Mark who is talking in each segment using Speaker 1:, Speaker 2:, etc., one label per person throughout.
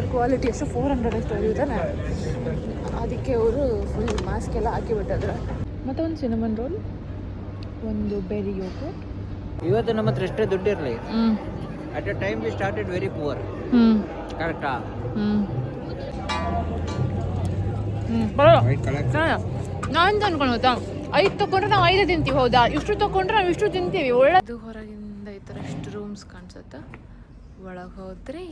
Speaker 1: Air quality ಎಷ್ಟು 400 ಎಷ್ಟು ಇರುತ್ತಾನೆ. ಅದಕ್ಕೆ ಅವರು ಫುಲ್ ಮಾಸ್ಕ್ ಎಲ್ಲ ಹಾಕಿಬಿಟ್ಟಿದ್ರು. ಮತ್ತು ಒಂದು ಸಿನಮನ್ ರೋಲ್, ಒಂದು ಬೆರಿ ಯೋಗರ್ಟ್.
Speaker 2: ಇವತ್ತು ನಮ್ಮ ಹತ್ರ ಎಷ್ಟೇ ದುಡ್ಡು ಇರಲಿ, at a time we started very poor. ಕರೆಕ್ಟಾ?
Speaker 1: ನಾನು ಅನ್ಕೊಳ್ತಾ 5 ತಗೊಂಡ್ರೆ ನಾವು 5 ತಿಂತೀವಿ. ಹೌದಾ, ಇಷ್ಟು ತಗೊಂಡ್ರೆ ನಾವು ಇಷ್ಟು ತಿಂತೀವಿ. ಒಳ್ಳೆದು ಹೊರಗಿಂದ ಈ ಥರ ಎಷ್ಟು ರೂಮ್ಸ್ ಕಾಣಿಸುತ್ತೆ. ಒಳಗೆ ಹೋದ್ರೆ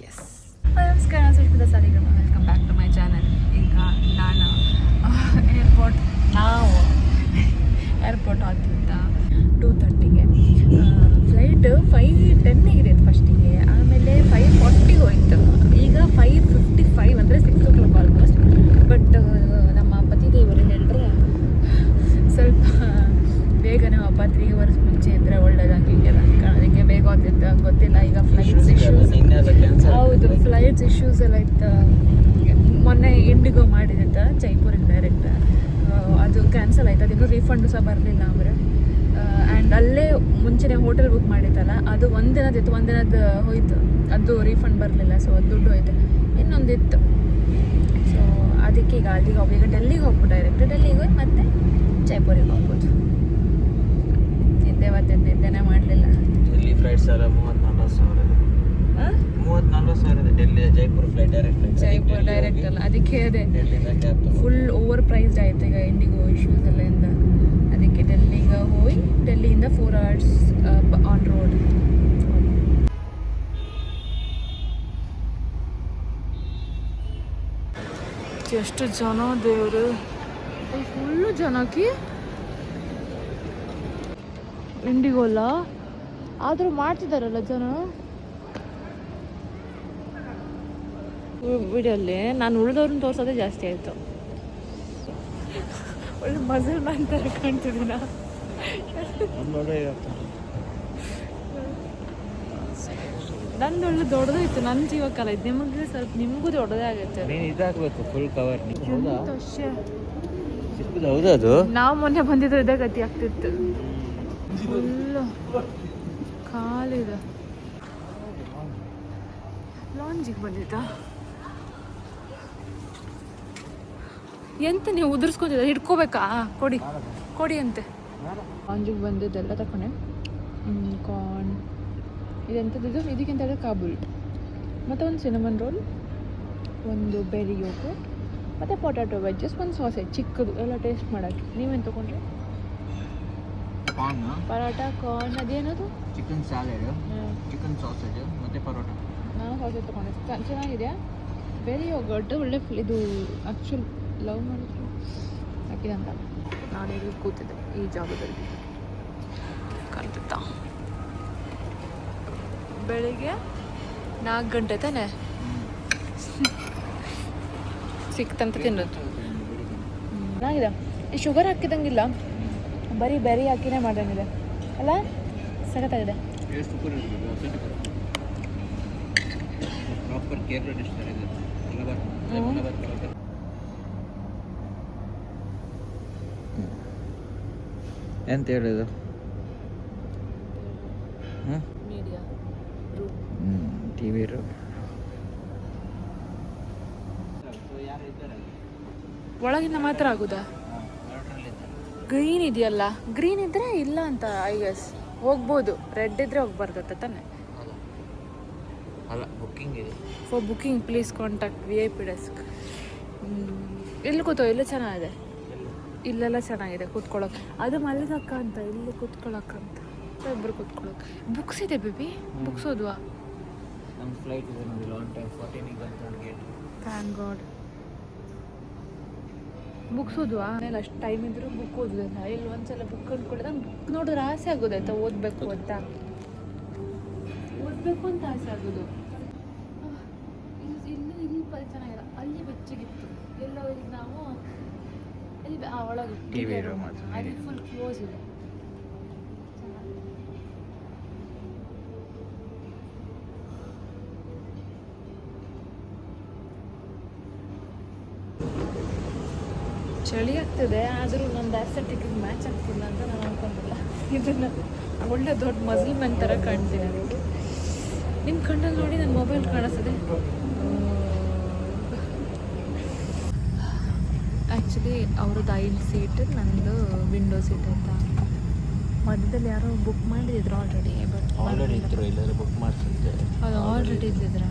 Speaker 1: ಎಸ್. ನಮಸ್ಕಾರ, Sushmita Saligrama. Welcome back to my channel. ಈಗ ನಾನು ಏರ್ಪೋರ್ಟ್ ಆಗ್ತಿದ್ದ 2:30ಗೆ ಫ್ಲೈಟ್ 5:10 ಇದೆ ಫಸ್ಟಿಗೆ, ಆಮೇಲೆ 5:40 ಹೋಯ್ತು. ಈಗ 5:55 ಅಂದರೆ 6 o'clock ಆಲ್ಮೋಸ್ಟ್. ಬಟ್ ನಮ್ಮ ಪತಿದೇವರು ಹೇಳಿದ್ರೆ ಸ್ವಲ್ಪ ಬೇಗನೆ ಹಬ್ಬ 3 hours ಮುಂಚೆ ಇದ್ದರೆ ಒಳ್ಳೇದಾಗಿಲ್ಲ. ಅದಕ್ಕೆ ಬೇಗ ಹೋಗ್ತಿತ್ತು, ಗೊತ್ತಿಲ್ಲ. ಈಗ ಫ್ಲೈಟ್ಸ್ ಇಶ್ಯೂಸ್, ಹೌದು ಫ್ಲೈಟ್ಸ್ ಇಶ್ಯೂಸ್ ಎಲ್ಲ ಇತ್ತು. ಮೊನ್ನೆ ಇಂಡಿಗೋ ಮಾಡಿದ್ದ ಜೈಪುರಿಗೆ ಡೈರೆಕ್ಟ್, ಅದು ಕ್ಯಾನ್ಸಲ್ ಆಯ್ತು. ಅದಿನ್ನೂ ರೀಫಂಡು ಸಹ ಬರಲಿಲ್ಲ ಅವರೇ. ಆ್ಯಂಡ್ ಅಲ್ಲೇ ಮುಂಚೆನೇ ಹೋಟೆಲ್ ಬುಕ್ ಮಾಡಿತ್ತಲ್ಲ, ಅದು ಒಂದಿನದಿತ್ತು, ಒಂದಿನದ್ದು ಹೋಯ್ತು, ಅದು ರೀಫಂಡ್ ಬರಲಿಲ್ಲ. ಸೊ ಅದು ದುಡ್ಡು ಹೋಯ್ತು. ಇನ್ನೊಂದಿತ್ತು. ಸೊ ಅದಕ್ಕೆ ಈಗ ಅಲ್ಲಿಗೆ ಹೋಗಿ, ಈಗ ಡೆಲ್ಲಿಗೆ ಹೋಗ್ಬೋದು. ಡೈರೆಕ್ಟ್ ಡೆಲ್ಲಿಗೆ ಹೋಗಿ ಮತ್ತೆ ಜೈಪುರಿಗೆ ಹೋಗ್ಬೋದು. ನಿದ್ದೆನೇ ಮಾಡಲಿಲ್ಲ.
Speaker 2: ಡೆಲ್ಲಿ ಫ್ಲೈಟ್ಸ್ ಎಲ್ಲ 34,000 ಇದೆ. Delhi Jaipur flight direct.
Speaker 1: Jaipur direct ಅಲ್ಲ, ಅದಕ್ಕೆ ಅದೇ ಫುಲ್ ಓವರ್ ಪ್ರೈಸ್ಡ್ ಆಯ್ತು ಈಗ ಇಂಡಿಗೋ ಇಶ್ಯೂಸ್ ಎಲ್ಲ ಇಂದ. ಅದಕ್ಕೆ ಡೆಲ್ಲಿಗೆ ಹೋಗಿ ಡೆಲ್ಲಿಯಿಂದ 4 hours ಆನ್ ರೋಡ್. ಎಷ್ಟು ಜನ ದೇವರು, ಫುಲ್ಲು ಜನಕ್ಕೆ ಇಂಡಿಗೋಲ್ಲ. ಆದರೂ ಮಾಡ್ತಿದ್ದಾರಲ್ಲ ಜನ ವಿಡಿಯೋಲ್ಲಿ. ನಾನು ಉಳಿದವ್ರನ್ನ ತೋರಿಸೋದೇ ಜಾಸ್ತಿ ಆಯಿತು. ಒಳ್ಳೆ ಮಜಲ್ ಮ್ಯಾನ್ ಥರ ಕಾಣ್ತಿದ್ದೀನ. ನಂದು ಒಳ್ಳೆ ದೊಡ್ಡದಾಯ್ತು, ನನ್ನ ಜೀವಕ್ಕಲ್ಲ ಇದು. ನಿಮಗೆ ಸ್ವಲ್ಪ ನಿಮಗೂ ದೊಡ್ಡದೇ ಆಗುತ್ತೆ.
Speaker 2: ಇದಾಗಬೇಕು ಫುಲ್ ಕವರ್.
Speaker 1: ಹೌದಾ, ಅದು ನಾವು ಮೊನ್ನೆ ಬಂದಿದ್ರೆ ಇದೇ ಗತಿ ಆಗ್ತಿತ್ತು. ಫುಲ್ಲು ಖಾಲಿದೆ. ಲಾಂಜಿಗೆ ಬಂದಿದ್ದ. ಎಂತ ನೀವು ಉದುರಿಸ್ಕೊತಿದ್ದ? ಹಿಡ್ಕೋಬೇಕಾ? ಕೊಡಿ ಅಂತೆ. ಲಾಂಜಿಗೆ ಬಂದಿದ್ದೆಲ್ಲ ತಗೊಂಡೆ. ಕಾರ್ನ್ ಇದೆಂಥದ್ದು, ಇದಕ್ಕಿಂತ ಹೇಳಿದ್ರೆ ಕಾಬೂಲ್. ಮತ್ತು ಒಂದು ಸಿನಮನ್ ರೋಲ್, ಒಂದು ಬೆರಿ ಯೋಗರ್ಟ್, ಮತ್ತು ಪೊಟ್ಯಾಟೊ ವೆಜ್ಜಸ್, ಒಂದು ಸಾಸೇಜ್ ಚಿಕ್ಕದು ಎಲ್ಲ ಟೇಸ್ಟ್ ಮಾಡೋಕ್ಕೆ. ನೀವೇನು ತೊಗೊಂಡ್ರಿ? ಪರೋಟ, ಕಾರ್ನ್, ಅದೇನದು
Speaker 2: ಚಿಕನ್ ಸ್ಯಾಲೆಡ್, ಚಿಕನ್ ಸಾಸೇಜ್ ಮತ್ತು ಪರೋಟ.
Speaker 1: ನಾನು ಸಾಸೇಜ್ ತೊಗೊಂಡೆ. ಚೆನ್ನಾಗಿದೆ. ಬೆರಿ ಯೋಗರ್ಟ್ ಒಳ್ಳೆ ಇದು ಆ್ಯಕ್ಚುಲ್ ಲವ್ ಮಾಡಿದ್ರು ಹಾಕಿದಂತ. ನಾನು ಇಲ್ಲಿ ಕೂತಿದ್ದೆ ಈ ಜಾಗದಲ್ಲಿ ಕಲ್ತಿದ್ದ. ಬೆಳಿಗ್ಗೆ 4 ಗಂಟೆ ತಾನೆ ಸಿಕ್ತಂತ ತಿನ್ನೋದು. ಚೆನ್ನಾಗಿದೆ. ಈ ಶುಗರ್ ಹಾಕಿದಂಗಿಲ್ಲ, ಬರೀ ಬೆರಿ ಹಾಕಿನೇ ಮಾಡ್ದಂಗಿದೆ ಅಲ್ಲ. ಸಖತ್ತಾಗಿದೆ.
Speaker 2: ಎಂತ ಹೇಳಿದು?
Speaker 1: ಮೀಡಿಯಾ
Speaker 2: ಟಿವಿ ರೂ.
Speaker 1: ಒಳಗಿಂದ ಮಾತ್ರ ಆಗುದಾ? ಗ್ರೀನ್ ಇದೆಯಲ್ಲ, ಗ್ರೀನ್ ಇದ್ರೆ ಇಲ್ಲ ಅಂತ ಐ ಗೆಸ್. ಹೋಗ್ಬೋದು. ರೆಡ್ ಇದ್ರೆ ಹೋಗ್ಬಾರ್ದತ್ತ ತಾನೆ.
Speaker 2: ಅಲ್ಲ, ಬುಕ್ಕಿಂಗ್ ಇದೆ.
Speaker 1: For booking please contact VIP desk. ಇಲ್ಲಿ ಕೂತೋ, ಇಲ್ಲ ಚೆನ್ನಾಗಿದೆ. ಇಲ್ಲೆಲ್ಲ ಚೆನ್ನಾಗಿದೆ ಕೂತ್ಕೊಳ್ಳೋಕೆ. ಅದು ಮಲ್ಲಿಗಕ್ಕ ಅಂತ, ಇಲ್ಲಿ ಕೂತ್ಕೊಳ್ಳೋಕ್ಕಂತ ಇಬ್ಬರು ಕೂತ್ಕೊಳ್ಳೋಕೆ. ಬುಕ್ಸ್ ಇದೆ ಬೇಬಿ, ಬುಕ್ಸ್ ಓದುವ.
Speaker 2: ನಮ್ಮ ಫ್ಲೈಟ್ ಇದೆ ನೋಡಿ, long time 14 gate.
Speaker 1: Thank god. Books ಓದುವ. ಆಮೇಲೆ ಅಷ್ಟು ಟೈಮ್ ಇದ್ದರೂ ಬುಕ್ ಓದೋದಿಲ್ಲ. ಇಲ್ಲಿ ಒಂದ್ಸಲ ಬುಕ್ ಅಂದ್ಕೊಳ್ಳಿದಾಗ ಬುಕ್ ನೋಡಿದ್ರೆ ಆಸೆ ಆಗೋದಾಯ್ತಾ, ಓದಬೇಕು ಅಂತ ಆಸೆ ಆಗೋದು. ಇಲ್ಲಿ ಚೆನ್ನಾಗಿಲ್ಲ, ಅಲ್ಲಿ ಬೆಚ್ಚಗಿತ್ತು. ಎಲ್ಲೋ ಈಗ ನಾವು ಇಲ್ಲಿ ಒಳಗೆ
Speaker 2: ಟಿವಿ ರೂಮ್,
Speaker 1: ಅಲ್ಲಿ ಫುಲ್ ಕ್ಲೋಸ್ ಇದೆ. ಚಳಿ ಆಗ್ತದೆ, ಆದರೂ ನಂದು ಆಸೆಟಿಗೆ ಮ್ಯಾಚ್ ಆಗ್ತಿಲ್ಲ ಅಂತ ನಾನು ಅನ್ಕೊಂಡಿಲ್ಲ. ಇದನ್ನು ಒಳ್ಳೆ ದೊಡ್ಡ ಮಜಲ್ ಮ್ಯಾನ್ ಥರ ಕಾಣ್ತೀನಿ. ಅದಕ್ಕೆ ನಿಮ್ಮ ಕಣ್ಣಲ್ಲಿ ನೋಡಿ ನನ್ನ ಮೊಬೈಲ್ ಕಾಣಿಸ್ತದೆ. ಆ್ಯಕ್ಚುಲಿ ಅವ್ರದ್ದು 5 ಸೀಟ್, ನಂದು ವಿಂಡೋ ಸೀಟ್ ಆಯಿತಾ. ಮಧ್ಯದಲ್ಲಿ ಯಾರೋ ಬುಕ್ ಮಾಡಿದ್ರು ಆಲ್ರೆಡಿ, ಬಟ್
Speaker 2: ಆಲ್ರೆಡಿ ಇದ್ರು, ಇಲ್ಲಾದ್ರೆ ಬುಕ್ ಮಾಡ್ತಿದ್ದೆ.
Speaker 1: ಅದು ಆಲ್ರೆಡಿ ಇದ್ದಿದ್ರ.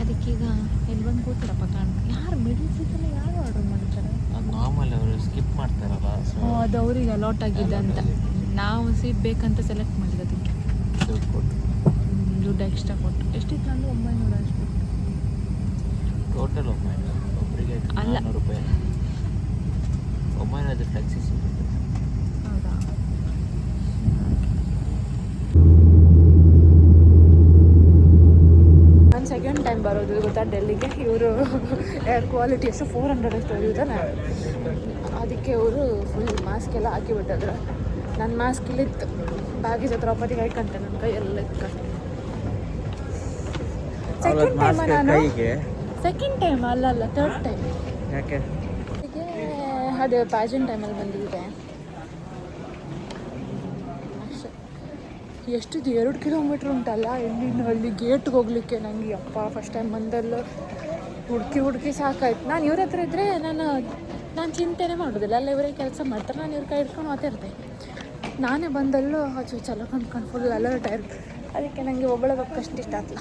Speaker 1: ಅದಕ್ಕೀಗ ಎಲ್ಲಿ ಬಂದು ಕೂತಿರಪ್ಪ ಕಾಣ್. ಯಾರು ಮಿಡಲ್ ಸೀಟಲ್ಲಿ ಯಾರು ಆರ್ಡರ್ ಮಾಡ್ತಾರೆ?
Speaker 2: ಅದು ನಾರ್ಮಲ್ ಅವರು ಸ್ಕಿಪ್ ಮಾಡ್ತಾರಲ್ಲ, ಸೊ
Speaker 1: ಅದು ಅವ್ರಿಗೆ ಅಲಾಟ್ ಆಗಿದೆ ಅಂತ. ನಾವು ಸೀಟ್ ಬೇಕಂತ ಸೆಲೆಕ್ಟ್ ಮಾಡಿದ್ದು, ಅದಕ್ಕೆ
Speaker 2: ದುಡ್ಡು ಕೊಟ್ಟು
Speaker 1: ದುಡ್ಡು ಎಕ್ಸ್ಟ್ರಾ ಕೊಟ್ಟು. ಎಷ್ಟಿತ್ತು ಅಂದ್ರೆ 900 ಅಷ್ಟು
Speaker 2: ಟೋಟಲ್. ಒಬ್ಬರಿಗೆ
Speaker 1: ಅಲ್ಲ.
Speaker 2: 400 ರೂಪಾಯಿ. 900 ಟ್ಯಾಕ್ಸಿ ಸಿಗುತ್ತೆ.
Speaker 1: ಹೌದಾ? ನಾನು ಸೆಕೆಂಡ್ ಟೈಮ್ ಬರೋದು ಗೊತ್ತಾ ಡೆಲ್ಲಿಗೆ. ಇವರು ಏರ್ ಕ್ವಾಲಿಟಿ ಎಷ್ಟು 400 ಅಷ್ಟು ಇದ್ದಾನೆ. ಅದಕ್ಕೆ ಅವರು ಫುಲ್ ಮಾಸ್ಕ್ ಎಲ್ಲ ಹಾಕಿಬಿಟ್ಟಿದ್ರು. ನನ್ನ ಮಾಸ್ಕ್ ಇಲ್ಲಿತ್ತು, ಬ್ಯಾಗೇಜ್ ಹತ್ರ ಒಪ್ಪತ್ತಿಗೆ ಹಾಕಂತೆ ನನ್ನ ಕೈ ಎಲ್ಲ ಇತ್ತು. ಸೆಕೆಂಡ್ ಟೈಮ್ ನಾನು, ಸೆಕೆಂಡ್ ಟೈಮ್ ಅಲ್ಲ ಥರ್ಡ್ ಟೈಮ್.
Speaker 2: ಯಾಕೆ?
Speaker 1: ಹೀಗೆ ಅದು ಪ್ಯಾಜೆಂಟ್ ಟೈಮಲ್ಲಿ ಬಂದಿದೆ ಅಷ್ಟೇ. ಎಷ್ಟಿದು 2 ಕಿಲೋಮೀಟ್ರ್ ಉಂಟಲ್ಲ ಇಲ್ಲಿಂದ ಅಲ್ಲಿ ಗೇಟ್ಗೆ ಹೋಗ್ಲಿಕ್ಕೆ. ನನಗೆ ಅಪ್ಪ ಫಸ್ಟ್ ಟೈಮ್ ಬಂದಲ್ಲೂ ಹುಡುಕಿ ಸಾಕಾಯ್ತು. ನಾನು ಇವ್ರ ಹತ್ರ ಇದ್ದರೆ ನಾನು ಚಿಂತೆನೇ ಮಾಡೋದಿಲ್ಲ. ಅಲ್ಲ ಇವರೇ ಕೆಲಸ ಮಾಡ್ತಾರೆ, ನಾನು ಇವ್ರ ಕೈ ಹಿಡ್ಕೊಂಡು ಮಾತಾಡ್ತೆ. ನಾನೇ ಬಂದಲ್ಲೂ ಚಲೋ ಕಂಡ್ಕೊಂಡು ಫುಲ್ ಅಲರ್ಟ್ ಆಯ್ತು. ಅದಕ್ಕೆ ನನಗೆ ಒಬ್ಬಳೆ ಬೇಕಷ್ಟು ಇಷ್ಟ ಆಗ್ತಲ್ಲ.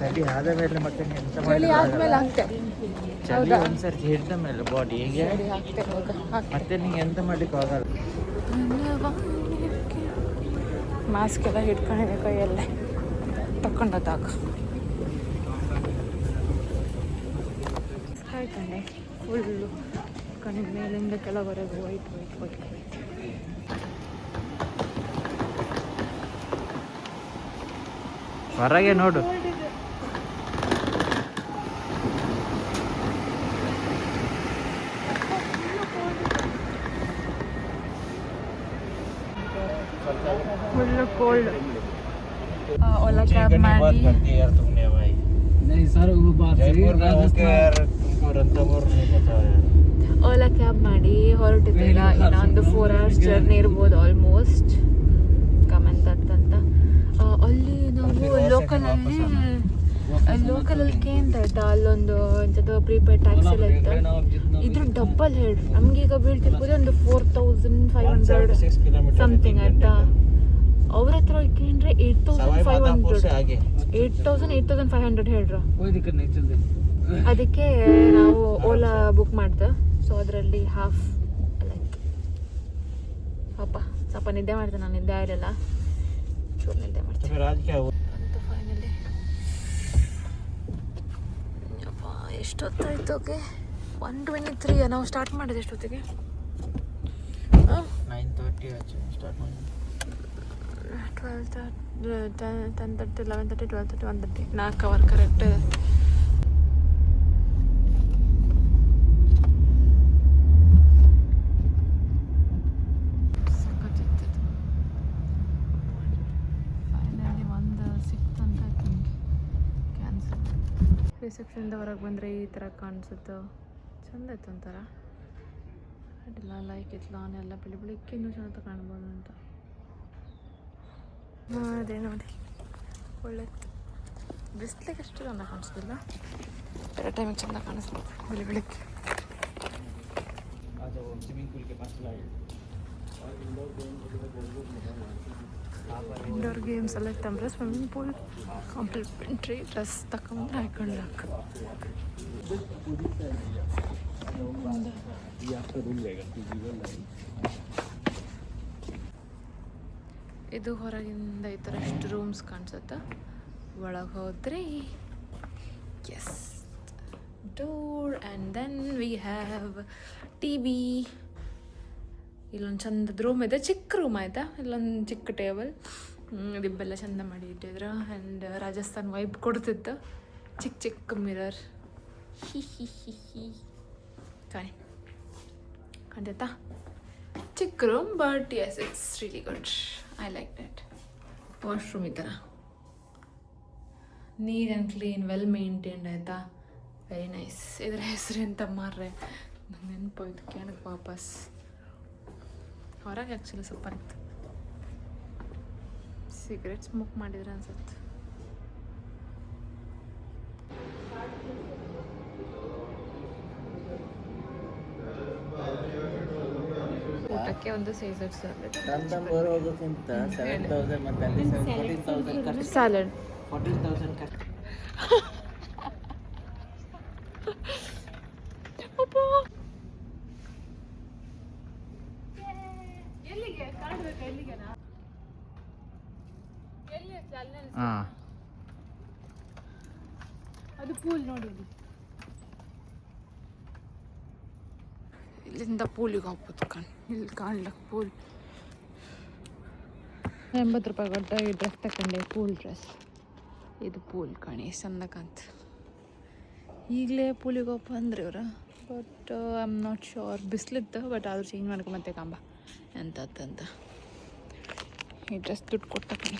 Speaker 2: ಚಳಿ ಆದ ಮೇಲೆ ಮತ್ತೆ
Speaker 1: ಚಳಿ ಆದಮೇಲೆ ಆಗ್ತೆ.
Speaker 2: ಚಳಿ ಒಂದ್ಸರ್ತಿ ಹಿಡಿದ ಮೇಲೆ ಬಾಡಿ ಹೇಗೆ
Speaker 1: ಆಗ್ತೆ
Speaker 2: ಮತ್ತೆ ನಿಂಗೆ ಎಂತ ಮಾಡ್ಲಿಕ್ಕೆ ಆಗಲ್ಲ.
Speaker 1: ಮಾಸ್ಕ್ ಎಲ್ಲ ಹಿಡ್ಕೊಂಡಿದೆ ಕೈಯಲ್ಲೇ ತಗೊಂಡದಾಗ. ಆಯ್ತಂಡೆ ಫುಲ್ಲು ಕಣ್ಣಿನ ಮೇಲಿಂದ ಕೆಳವರೆಗೂ ವೈಟ್.
Speaker 2: ಹೊರಗೆ ನೋಡು.
Speaker 1: Full cold. ಓಲಾ ಕ್ಯಾಬ್ ಮಾಡಿ ಹೊರಟಿದ್ದೀರ. ಇನ್ನೊಂದು 4 hours ಜರ್ನಿ ಇರ್ಬೋದು ಆಲ್ಮೋಸ್ಟ್. ಕಮೆಂಟ್ ಅಂತ ಅಲ್ಲಿ ನಾವು ಲೋಕಲಲ್ಲಿ ಕೇಂದ್ರ ಆಯ್ತಾ, ಅಲ್ಲೊಂದು ಎಂಥದ್ದು ಪ್ರೀಪೇಯ್ಡ್ ಟ್ಯಾಕ್ಸಿ ಎಲ್ಲ ಇತ್ತು. ಇದ್ರ ಡಬ್ಬಲ್ ಹೇಳ್ರಿ, ನಮಗೀಗ ಬೀಳ್ತಿರ್ಬೋದು ಒಂದು 4500 ಸಮಥಿಂಗ್ ಆಯ್ತಾ. ಅವ್ರ ಹತ್ರ ಕೇಂದ್ರೆ 8500 ಹೇಳ್ರ. ಅದಕ್ಕೆ ನಾವು ಓಲಾ ಬುಕ್ ಮಾಡ್ದೆ. ಸೊ ಅದರಲ್ಲಿ ಹಾಫ್ ಲೈಕ್ ಪಾಪ ಸ್ವಲ್ಪ ನಿದ್ದೆ ಮಾಡ್ದೆ. ನಾನು ನಿದ್ದೆ ಆಗಿರಲ್ಲ, ಚೂರು ನಿದ್ದೆ ಮಾಡ್ತೀನಿ ಅಂತ. ಫೈನಲಿ ಅಪ್ಪ ಎಷ್ಟೊತ್ತಾಯ್ತು? ಓಕೆ 1:23. ನಾವು ಸ್ಟಾರ್ಟ್ ಮಾಡಿದೆ ಎಷ್ಟೊತ್ತಿಗೆ?
Speaker 2: 9:30 ಸ್ಟಾರ್ಟ್ ಮಾಡಿ.
Speaker 1: 10:30, 11:30, 12:30, 1:30. 4 ಅವರ್ ಕರೆಕ್ಟ್. ಫೈನಲಿ ಒಂದು ಸಿಕ್ತಂತ ಕ್ಯಾನ್ಸಲ್. ರಿಸೆಪ್ಷನ್ದ ಹೊರಗೆ ಬಂದರೆ ಈ ಥರ ಕಾಣಿಸುತ್ತೋ, ಚಂದ ಇತ್ತು ಒಂಥರ. ಅಡ್ಡಿಲ್ಲ, ಲೈಕ್ ಇತ್ತು. ಲಾನ್ ಎಲ್ಲ ಬೆಳಿಗ್ಗೆ ಇನ್ನೂ ಚಂದ ಕಾಣ್ಬೋದು ಅಂತ. ಅದೇ ನೋಡಿ, ಒಳ್ಳೆತ್ತು. ಬಿಸ್ಲಿಗೆ ಅಷ್ಟು ಚಂದ ಕಾಣಿಸೋದಿಲ್ಲ, ಬೇರೆ ಟೈಮಿಗೆ ಚಂದ ಕಾಣಿಸ್ಬೋದು ಬೆಳಿಗ್ಗೆ. ಇಂಡೋರ್ ಗೇಮ್ಸ್ ಎಲ್ಲ ಇತ್ತಂದ್ರೆ ಸ್ವಿಮ್ಮಿಂಗ್ ಪೂಲ್ ಕಾಂಪ್ಲಿಮೆಂಟ್ರಿ ಡ್ರೆಸ್ ತಗೊಂಡ್ರೆ ಹಾಕೊಂಡಾಕ. ಇದು ಹೊರಗಿಂದ ಈ ಥರ ಎಷ್ಟು ರೂಮ್ಸ್ ಕಾಣಿಸುತ್ತೆ. ಒಳಗೆ ಹೋದ್ರೆ ಎಸ್ door and then we have TV. ಇಲ್ಲೊಂದು ಚಂದದ ರೂಮ್ ಇದೆ, ಚಿಕ್ಕ ರೂಮ್ ಆಯಿತಾ. ಇಲ್ಲೊಂದು ಚಿಕ್ಕ ಟೇಬಲ್, ದಿಬ್ಬೆಲ್ಲ ಚಂದ ಮಾಡಿ ಇಟ್ಟಿದ್ರು. ಆ್ಯಂಡ್ ರಾಜಸ್ಥಾನ್ ವೈಬ್ ಕೊಡ್ತಿತ್ತು. ಚಿಕ್ಕ ಮಿರರ್. ಹಿ ಕಾಣ್ತೈತಾ? ಚಿಕ್ಕ room, but yes it's really good. I like that. Washroom ಈ ಥರ neat and clean, well maintained ಆಯಿತಾ. Very nice. ಇದರ ಹೆಸರು ಎಂತ ಮಾರ್ರೆ, ನಂಗೆ ನೆನಪೋಯ್ತು ಕೇಳಕ್ಕೆ ವಾಪಸ್. ಹೊರಗೆ ಆ್ಯಕ್ಚುಲಿ ಸೂಪರ್ ಇತ್ತು. ಸಿಗರೇಟ್ ಸ್ಮೋಕ್ ಮಾಡಿದ್ರೆ ಅನ್ಸುತ್ತೆ. ಊಟಕ್ಕೆ ಒಂದು ಸೀಸರ್ ಸ್ಯಾಲಡ್. ಸ್ಯಾಲಡ್
Speaker 2: 14,000
Speaker 1: ಎಲ್ಲಿಗೆ ಕಾಣಬೇಕು? ಎಲ್ಲಿಗೆನಾ? ಎಲ್ಲಿ ಅಲ್ಲೇ
Speaker 2: ಹಾಂ
Speaker 1: ಅದು ಪೂಲ್ ನೋಡಿ. ಇಲ್ಲಿಂದ ಪೂಲಿಗೆ ಹೋಗ್ಬೋದು ಇಲ್ಲಿ ಕಾಣ್ಲಕ್ಕೆ ಪೂಲ್. 80 ರೂಪಾಯಿ ಕೊಟ್ಟು ಈ ಡ್ರೆಸ್ ತಗೊಂಡೆ, ಪೂಲ್ ಡ್ರೆಸ್. ಇದು ಪೂಲ್ ಕಣಿ ಚಂದಕ್ಕಂತ. ಈಗಲೇ ಪೂಲಿಗೆ ಹೋಗಪ್ಪ ಅಂದ್ರೆ ಇವ್ರು, but I am not sure. ಬಿಸಿಲಿತ್ತು, ಬಟ್ ಆದ್ರೂ ಚೇಂಜ್ ಮಾಡ್ಕೊ ಮತ್ತೆ ಕಂಬ ಎಂತಂತ. ಈ ಡ್ರೆಸ್ ದುಡ್ಡು ಕೊಟ್ಟ ಕಣಿ.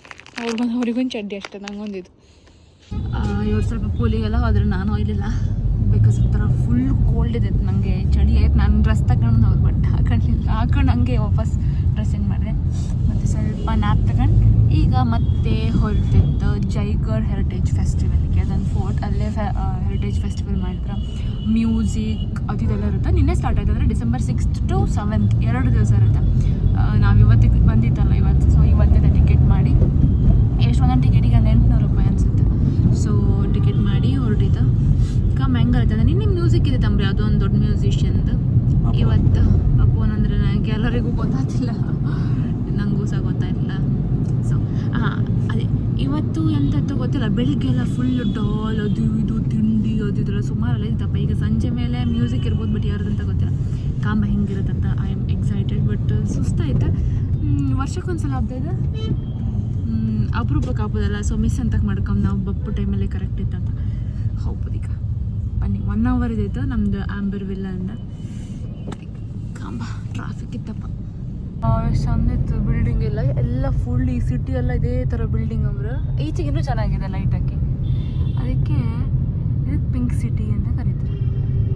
Speaker 1: ಅವ್ರಿಗೊಂದು ಚಡ್ಡಿ ಅಷ್ಟೇ, ನಂಗೊಂದಿದ್ದು. ಇವ್ರು ಸ್ವಲ್ಪ ಪೂಲಿಗೆಲ್ಲ ಹೋದ್ರೆ ನಾನು ಒಯ್ಲಿಲ್ಲ, ಬಿಕಾಸ್ ಒಂಥರ ಫುಲ್ ಕೋಲ್ಡ್ ಇದೆ ನನಗೆ, ಚಳಿ ಆಯ್ತು. ನಾನು ಡ್ರೆಸ್ ತಗೊಂಡು ಹೋಗಿ ಬಟ್ ಹಾಕೊಂಡು ಹಂಗೆ ವಾಪಸ್ ಡ್ರೆಸ್ ಚೇಂಜ್ ಮಾಡಿದೆ. ಮತ್ತು ಸ್ವಲ್ಪ ನ್ಯಾಪ್ ತಗೊಂಡು ಈಗ ಮತ್ತೆ ಹೊರಟಿದ್ದು ಜೈಗರ್ ಹೆರಿಟೇಜ್ ಫೆಸ್ಟಿವಲ್ಗೆ. ಅದೊಂದು ಫೋರ್ಟ್, ಅಲ್ಲೇ ಹೆರಿಟೇಜ್ ಫೆಸ್ಟಿವಲ್ ಮಾಡಿದ್ರೆ ಮ್ಯೂಸಿಕ್ ಅದೆಲ್ಲ ಇರುತ್ತೆ. ನಿನ್ನೆ ಸ್ಟಾರ್ಟ್ ಆಯ್ತು, ಅಂದರೆ December 6th to 7th 2 ದಿವಸ ಇರುತ್ತೆ. ನಾವು ಇವತ್ತಿಗೆ ಬಂದಿತ್ತಲ್ಲ ಇವತ್ತು, ಸೊ ಇವತ್ತೇ ಟಿಕೆಟ್ ಮಾಡಿ, ಎಷ್ಟು ಒಂದೊಂದು ಟಿಕೆಟಿಗೆ ಒಂದು 800 ರೂಪಾಯಿ ಅನಿಸುತ್ತೆ. ಸೊ ಟಿಕೆಟ್ ಮಾಡಿ ಹೊರಟಿದ್ದು ಹೆಂಗೆ ಇರ್ತದೆ. ನಿನ್ನೆ ಮ್ಯೂಸಿಕ್ ಇದೆ ತಂಬ್ರಿ, ಅದು ಒಂದು ದೊಡ್ಡ ಮ್ಯೂಸಿಷಿಯನ್ದು. ಇವತ್ತು ಅಪ್ಪೋನಂದ್ರೆ ನನಗೆ ಎಲ್ಲರಿಗೂ ಗೊತ್ತಾಗ್ತಿಲ್ಲ, ನನಗೂ ಸಹ ಗೊತ್ತಾಯಿಲ್ಲ. ಸೊ ಅದೇ ಇವತ್ತು ಎಂಥದ್ದು ಗೊತ್ತಿಲ್ಲ. ಬೆಳಿಗ್ಗೆ ಎಲ್ಲ ಫುಲ್ ಡಾಲ್ ಅದು ಇದು ತಿಂಡಿ ಅದು ಇದೆಲ್ಲ ಸುಮಾರೆಲ್ಲ ಇದ್ದಪ್ಪ. ಈಗ ಸಂಜೆ ಮೇಲೆ ಮ್ಯೂಸಿಕ್ ಇರ್ಬೋದು, ಬಟ್ ಯಾರ್ದಂತ ಗೊತ್ತಿಲ್ಲ. ಕಾಂಬ ಹೆಂಗಿರುತ್ತಂತ ಐ ಆಮ್ ಎಕ್ಸೈಟೆಡ್, ಬಟ್ ಸುಸ್ತಾಯ್ತು. ವರ್ಷಕ್ಕೊಂದ್ಸಲ ಹಬ್ಬ ಇದೆ, ಅಪರೂಪಕ್ಕೆ ಹಬ್ಬದಲ್ಲ, ಸೊ ಮಿಸ್ ಅಂತಕ್ಕೆ ಮಾಡ್ಕೊಂಡು ನಾವು ಬಪ್ಪು ಟೈಮಲ್ಲೇ ಕರೆಕ್ಟ್ ಇತ್ತಂತ ಹೋಗ್ಬೋದು. ಈಗ ಬನ್ನಿ, 1 hour ಇದೈತು ನಮ್ಮದು ಆಂಬರ್ವಿಲ್ಲ ಅಂದ. ಕಾಂಬ ಟ್ರಾಫಿಕ್ ಇತ್ತಪ್ಪ, ಚಂದಿತ್ತು. ಬಿಲ್ಡಿಂಗ್ ಎಲ್ಲ ಫುಲ್ ಈ ಸಿಟಿ ಎಲ್ಲ ಇದೇ ಥರ ಬಿಲ್ಡಿಂಗ್. ಅವರು ಈಚೆಗೆ ಇನ್ನೂ ಚೆನ್ನಾಗಿದೆ ಲೈಟ್ ಹಾಕಿ, ಅದಕ್ಕೆ ಇದಕ್ಕೆ ಪಿಂಕ್ ಸಿಟಿ ಅಂತ ಕರೀತಾರೆ.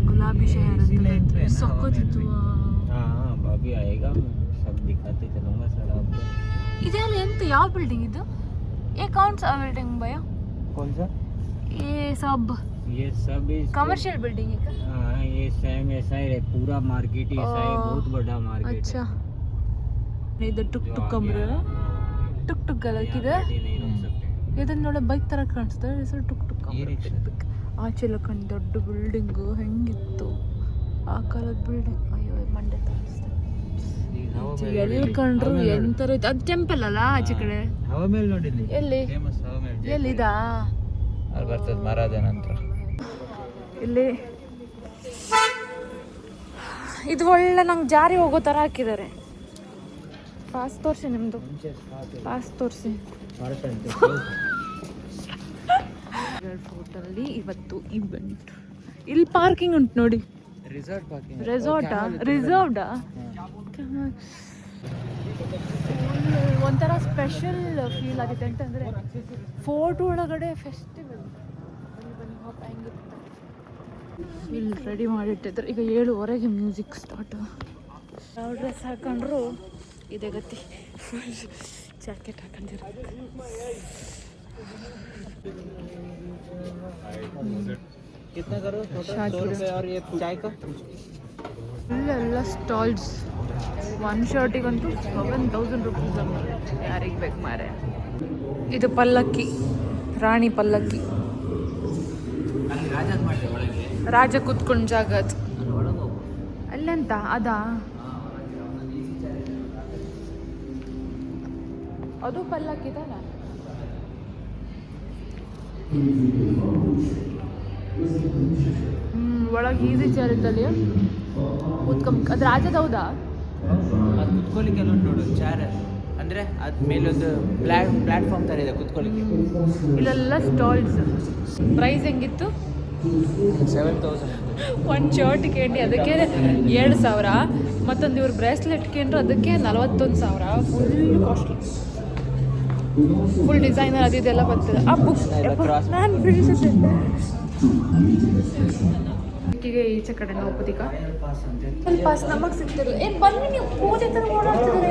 Speaker 1: ಗುಲಾಬಿ ಶಹರ್ ಅಂತ ಸಕ್ಕತ್ತಿತ್ತು. ಇದೆಲ್ಲ ಎಂತ ಯಾವ ಬಿಲ್ಡಿಂಗ್ ಇದು? कौन सा बिल्डिंग भैया?
Speaker 2: कौन सा?
Speaker 1: ये सब कमर्शियल बिल्डिंग है क्या?
Speaker 2: हाँ, ये सेम ऐसा ही है, पूरा मार्केट ही ऐसा है, बहुत बड़ा मार्केट।
Speaker 1: अच्छा, इधर टुक टुक कमरे, टुक टुक ಗಲಕಿದೆ. ಇದನ್ನ ನೋಡಿ ಬೈಕ್ ತರ ಕಾಣಿಸ್ತದೆ, ಹೆಸರು ಟುಕ್ ಟುಕ್ ಕಮರೆ. ಆಚೆ ಎಲ್ಲ ಕಂಡು ದೊಡ್ಡ ಬಿಲ್ಡಿಂಗ್ ಹೆಂಗಿತ್ತು ಆ ಕಾಲದ ಬಿಲ್ಡಿಂಗ್. ಅಯ್ಯೋ ಮಂಡೆ ತೋರಿಸ್ತದೆ. ಎಲ್ಲಿ ಕಂಡ್ರು ಎಂತರ ಇತ್ತು. ಅದು ಟೆಂಪಲ್ ಅಲ್ಲ ಆಚೆ ಕಡೆ.
Speaker 2: ಹವಾಮೇಲ್ ನೋಡಿಲ್ಲಿ
Speaker 1: ಎಲ್ಲಿ? ಎಲ್ಲಿದಾ?
Speaker 2: ಅಲ್ಲಿ ಬರ್ತದೆ ಮಹಾರಾಜ ನಂತರ.
Speaker 1: ಇಲ್ಲಿ ಇದು ಒಳ್ಳೆ ನಂಗೆ ಜಾರಿ ಹೋಗೋ ಥರ ಹಾಕಿದ್ದಾರೆ. ಪಾಸ್ ತೋರಿಸಿ, ನಿಮ್ಮದು ಪಾಸ್ ತೋರಿಸಿ. ಫೋಟೋಲ್ಲಿ ಇವತ್ತು ಇವೆಂಟ್. ಇಲ್ಲಿ ಪಾರ್ಕಿಂಗ್ ಉಂಟು ನೋಡಿ.
Speaker 2: Resort parking.
Speaker 1: ರೆಸಾರ್ಟಾ? ರಿಸರ್ವ್ಡಾ? ಒಂಥರ ಸ್ಪೆಷಲ್ ಫೀಲ್ ಆಗುತ್ತೆ. ಅಂತಂದರೆ ಫೋರ್ಟ್ ಒಳಗಡೆ ಫೆಸ್ಟಿವಲ್. ಇಲ್ಲಿ ರೆಡಿ ಮಾಡಿಟ್ಟಿದ್ರು. ಈಗ 7:30ಗೆ ಮ್ಯೂಸಿಕ್ ಸ್ಟಾರ್ಟ್. ಯಾವ ಡ್ರೆಸ್ ಹಾಕೊಂಡ್ರು ಇದೇ ಗತಿ, ಫುಲ್ ಜಾಕೆಟ್ ಹಾಕೊಂಡಿರ್ಬೇಕು.
Speaker 2: कितना करो? 100 रुपये और ये चाय का?
Speaker 1: ಇಲ್ಲೆಲ್ಲ ಸ್ಟಾಲ್ಸ್. 1 ಶರ್ಟಿಗಂತೂ 7,000 ರೂಪೀಸ್ ಯಾರಿಗೆ ಬೇಕು ಮಾರೆ. ಇದು ಪಲ್ಲಕ್ಕಿ, ರಾಣಿ ಪಲ್ಲಕ್ಕಿ. ರಾಜ ಕೂತ್ಕೊಂಡ್ ಜಾಗ ಅದು. ಅಲ್ಲೆಂತ ಅದಾ? ಅದು ಪಲ್ಲಕ್ಕಿ ತಾನ? ಒಳಗೆ ಈಸಿ ಚೇರ್ ಇತ್ತಲ್ಲಿ ಕೂತ್ಕೊಂಡ್. ಅದು ರಾಜದ ಹೌದಾ?
Speaker 2: ಅದು ಕುತ್ಕೊಳ್ಳಿಕ್ಕೆ ಅಲ್ಲ ನೋಡು ಚೇರ್, ಅಂದರೆ ಅದು ಮೇಲೊಂದು ಪ್ಲ್ಯಾಟ್ಫಾರ್ಮ್ ಥರ ಇದೆ ಕುತ್ಕೊಳ್ಳಿಕ್ಕೆ.
Speaker 1: ಇಲ್ಲೆಲ್ಲ ಸ್ಟಾಲ್ಸ್. ಪ್ರೈಸ್ ಹೆಂಗಿತ್ತು?
Speaker 2: 7,000.
Speaker 1: ಒಂದು ಶರ್ಟ್ ಕೇಳಿ ಅದಕ್ಕೆ 7,000, ಮತ್ತೊಂದು ಇವ್ರು ಬ್ರೇಸ್ಲೆಟ್ ಕೇಂದ್ರ ಅದಕ್ಕೆ 41,000. ಫುಲ್ ಕಾಸ್ಟ್ಲಿ, ಫುಲ್ ಡಿಸೈನರ್ ಅದು ಇದೆಲ್ಲ ಬರ್ತದೆ. ಆ ಬುಕ್ ನಾನು ಬೀಳ್ತಿದ್ದೆ. ಅಕ್ಕಿಗೆ ಈಚೆ ಕಡೆ ಹೋಗೋದೀಗ
Speaker 2: ಪಾಸ್ ಅಂತ
Speaker 1: ಪಾಸ್ ನಮಗೆ ಸಿಗ್ತಿರಲಿಲ್ಲ. ಏನು ಬನ್ನಿ ನೀವು ಕೂದೆ ಥರ ಓಡಾಡ್ತಿದ್ರೆ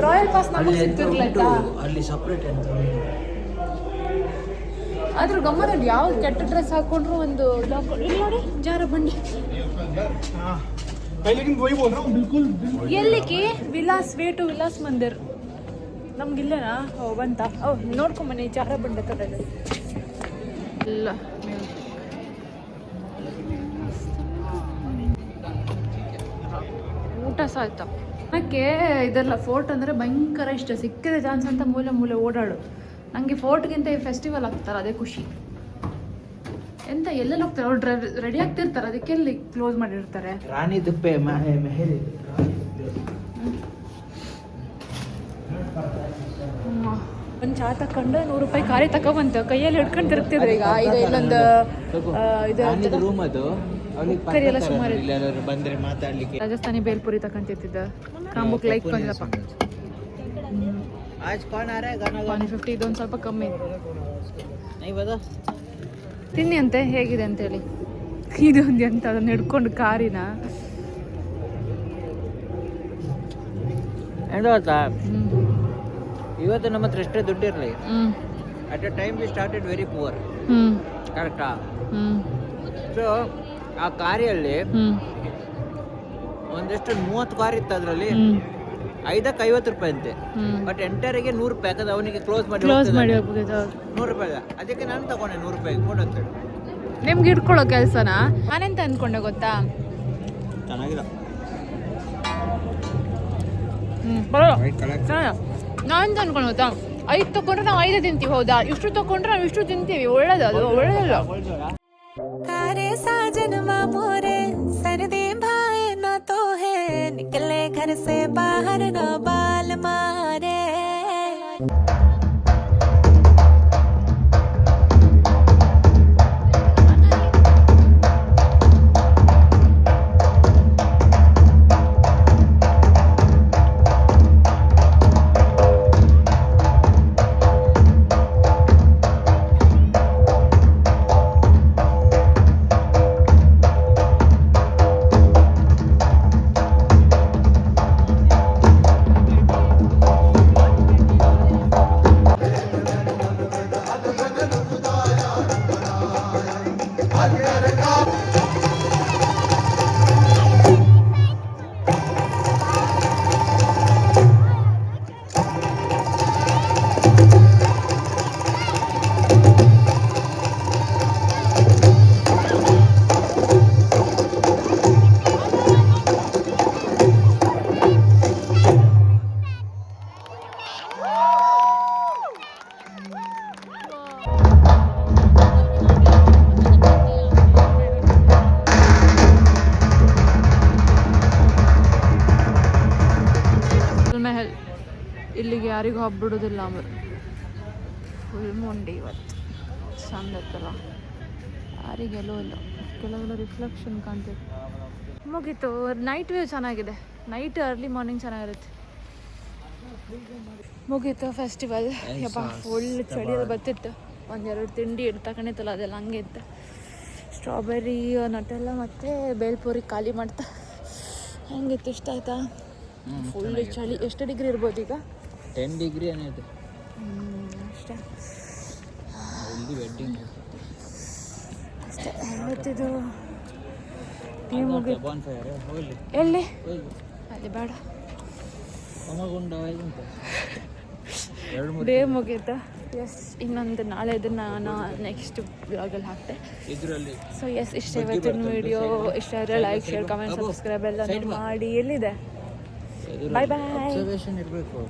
Speaker 1: ರಾಯಲ್ ಪಾಸ್ ನಮಗೆ ಸಿಗ್ತಿರ್ಲಿಲ್ಲ.
Speaker 2: ಅಲ್ಲಿ ಸಪ್ರೇಟ್ ಅಂತ
Speaker 1: ಆದ್ರೂ ಗಮ್ಮನಲ್ಲಿ ಯಾವ ಕೆಟ್ಟ ಡ್ರೆಸ್ ಹಾಕೊಂಡ್ರು ಒಂದು ಇಲ್ಲಿ ನೋಡಿ ಜಾರ ಬಂಡಿ ಎಲ್ಲಿಗೆ ವಿಲಾಸ್ ವೇ ಟು ವಿಲಾಸ್ ಮಂದಿರ್ ನಮ್ಗಿಲ್ಲೇನಾ? ಓ ಬಂತ. ಓ ನೋಡ್ಕೊಂಬನ್ನಿ ಜಾರ ಬಂಡೆ ಥರ ಇದೆ ಇಲ್ಲ. ಊಟ ಸಾಯ್ತಾ ನನಗೆ ಇದೆಲ್ಲ ಫೋರ್ಟ್ ಅಂದರೆ ಭಯಂಕರ ಇಷ್ಟ. ಸಿಕ್ಕಿದೆ ಚಾನ್ಸ್ ಅಂತ ಮೂಲೆ ಮೂಲೆ ಓಡಾಡು. ನನಗೆ ಫೋರ್ಟ್ಗಿಂತ ಈ ಫೆಸ್ಟಿವಲ್ ಆಗ್ತಾರೆ ಅದೇ ಖುಷಿ. ಎಂತ ಎಲ್ಲೆಲ್ಲಿ ಹೋಗ್ತಾರೆ ಅವ್ರು ರೆಡಿ ಆಗ್ತಿರ್ತಾರೆ, ಅದಕ್ಕೆ ಎಲ್ಲಿ ಕ್ಲೋಸ್ ಮಾಡಿರ್ತಾರೆ.
Speaker 2: ರಾಣಿ ದುಪ್ಪೆ ಮೆಹರಿ
Speaker 1: ಒಂದು ಚಾ ತಕೊಂಡು 100 ರೂಪಾಯಿ ಖಾಲಿ ತಗೊಬಂತು. ಕೈಯಲ್ಲಿ ಹಿಡ್ಕೊಂಡು ತಿರುಗ್ತಿದ್ರು. ಈಗ ಇಲ್ಲೊಂದು ಇದು
Speaker 2: ರೂಮ್ ಅದು
Speaker 1: ಕರಿ ಎಲ್ಲ ಸುಮಾರು
Speaker 2: ಬಂದ್ರೆ ಮಾತಾಡ್ಲಿಕ್ಕೆ.
Speaker 1: ರಾಜಸ್ಥಾನಿ ಬೇಲ್ಪುರಿ ತಗೊಂತಿದ್ದ ಕಾಂಬುಕ್ ಲೈಕ್ ಬಂದಪ್ಪ.
Speaker 2: आज कौन आ रहा है गाना
Speaker 1: 150 ಇದೊಂದು ಸ್ವಲ್ಪ ಕಮ್ಮಿ ಇದೆ.
Speaker 2: नहीं बता
Speaker 1: ತಿನ್ನಿ ಅಂತೆ ಹೇಗಿದೆ ಅಂತೇಳಿ. ಇದೊಂದು ಅಂತ ಅದನ್ನು ಹಿಡ್ಕೊಂಡು ಕಾರಿನ
Speaker 2: ಎಂತ ಗೊತ್ತಾ, ಇವತ್ತು ನಮ್ಮ ಹತ್ರ ಎಷ್ಟೇ ದುಡ್ಡಿರಲಿ, at a time we started very poor. ಕರೆಕ್ಟಾ? ಸೊ ಆ ಕಾರಿಯಲ್ಲಿ ಒಂದೆಷ್ಟು 30 ಕಾರ್ ಇತ್ತು. ಅದರಲ್ಲಿ 5ಕ್ಕೆ 50 ರೂಪಾಯಿ ಅಂತೆ. ಬಟ್ ಎಂಟರಿಗೆ 100 ರೂಪಾಯಿ. ಯಾಕಂದ್ರೆ ಅವನಿಗೆ ಕ್ಲೋಸ್ ಮಾಡಿ
Speaker 1: ಹೋಗ್ಬೋದು.
Speaker 2: 100 ರೂಪಾಯಿ. ಅದಕ್ಕೆ ನಾನು ತಗೊಂಡೆ 100 ರೂಪಾಯಿ ಕೊಡು ಅಂತೇಳಿ.
Speaker 1: ನಿಮ್ಗೆ ಇಟ್ಕೊಳ್ಳೋ ಕೆಲಸನ ನಾನೆಂತ ಅಂದ್ಕೊಂಡೆ ಗೊತ್ತಾ?
Speaker 2: ಚೆನ್ನಾಗಿಲ್ಲ.
Speaker 1: ನಾನೆಂತ ಅನ್ಕೊಂಡು ಗೊತ್ತಾ, 5 ತಗೊಂಡ್ರೆ ನಾವು 5 ತಿಂತೀವಿ. ಹೌದಾ? ಇಷ್ಟು ತಗೊಂಡ್ರೆ ನಾವು ಇಷ್ಟು ತಿಂತೀವಿ. ಒಳ್ಳೇದು, ಅದು ಒಳ್ಳೇದಲ್ಲ.
Speaker 3: कारे साजनवा मोरे सर्दी भाई ना तो है, निकले घर से बाहर ना बाल मारे.
Speaker 1: ಮೆಹಲ್ ಇಲ್ಲಿಗೆ ಯಾರಿಗೂ ಹಬ್ಬಿಡೋದಿಲ್ಲ. ಆಮೇಲೆ ಫುಲ್ ಮೊಂಡಿ ಇವತ್ತು ಚಂದ ಇತ್ತಲ್ಲ. ಯಾರಿಗೆಲ್ಲೋ ಇಲ್ಲ, ಕೆಲವೆಲ್ಲ ರಿಫ್ಲೆಕ್ಷನ್ ಕಾಣ್ತಿದೆ. ಮುಗೀತು. ನೈಟ್ ವ್ಯೂ ಚೆನ್ನಾಗಿದೆ. ನೈಟ್ ಅರ್ಲಿ ಮಾರ್ನಿಂಗ್ ಚೆನ್ನಾಗಿರುತ್ತೆ. ಮುಗೀತು ಫೆಸ್ಟಿವಲ್. ಯಪ್ಪ ಫುಲ್ ಚಳಿಯಲ್ಲಿ ಬರ್ತಿತ್ತು. 1-2 ತಿಂಡಿ ತಗೊಂಡಿತ್ತಲ್ಲ ಅದೆಲ್ಲ ಹಂಗೆ ಇತ್ತು. ಸ್ಟ್ರಾಬೆರಿ ನಟೆಲ್ಲ ಮತ್ತು ಬೇಲ್ಪುರಿ ಖಾಲಿ ಮಾಡ್ತಾ ಹೆಂಗಿತ್ತು? ಇಷ್ಟ ಆಯ್ತಾ? ಫುಲ್ ಚಳಿ. ಎಷ್ಟು ಡಿಗ್ರಿ ಇರ್ಬೋದು ಈಗ?
Speaker 2: 10 ಡಿಗ್ರಿ ಏನಿದೆ
Speaker 1: ಅಷ್ಟೇ.
Speaker 2: ಇಲ್ಲಿ ವೆಡ್ಡಿಂಗ್
Speaker 1: ಅಷ್ಟೇ. ಇವತ್ತಿದು ಎಲ್ಲಿ? ಅಲ್ಲಿ ಬೇಡ. ಡೇ ಮುಗೀತು. ಎಸ್, ಇನ್ನೊಂದು ನಾಳೆ ಇದನ್ನು ನಾನು ನೆಕ್ಸ್ಟ್ ಬ್ಲಾಗಲ್ಲಿ ಹಾಕ್ತೆ. ಸೊ ಎಸ್, ಇಷ್ಟ ಇವತ್ತಿನ ವಿಡಿಯೋ. ಇಷ್ಟ ಆದರೆ ಲೈಕ್, ಶೇರ್, ಕಮೆಂಟ್, ಸಬ್ಸ್ಕ್ರೈಬ್ ಎಲ್ಲ ಮಾಡಿ. ಎಲ್ಲಿದೆ? ಬಾಯ್ ಬಾಯ್.
Speaker 2: ಅಬ್ಸರ್ವೇಷನ್ ಇರಬೇಕು.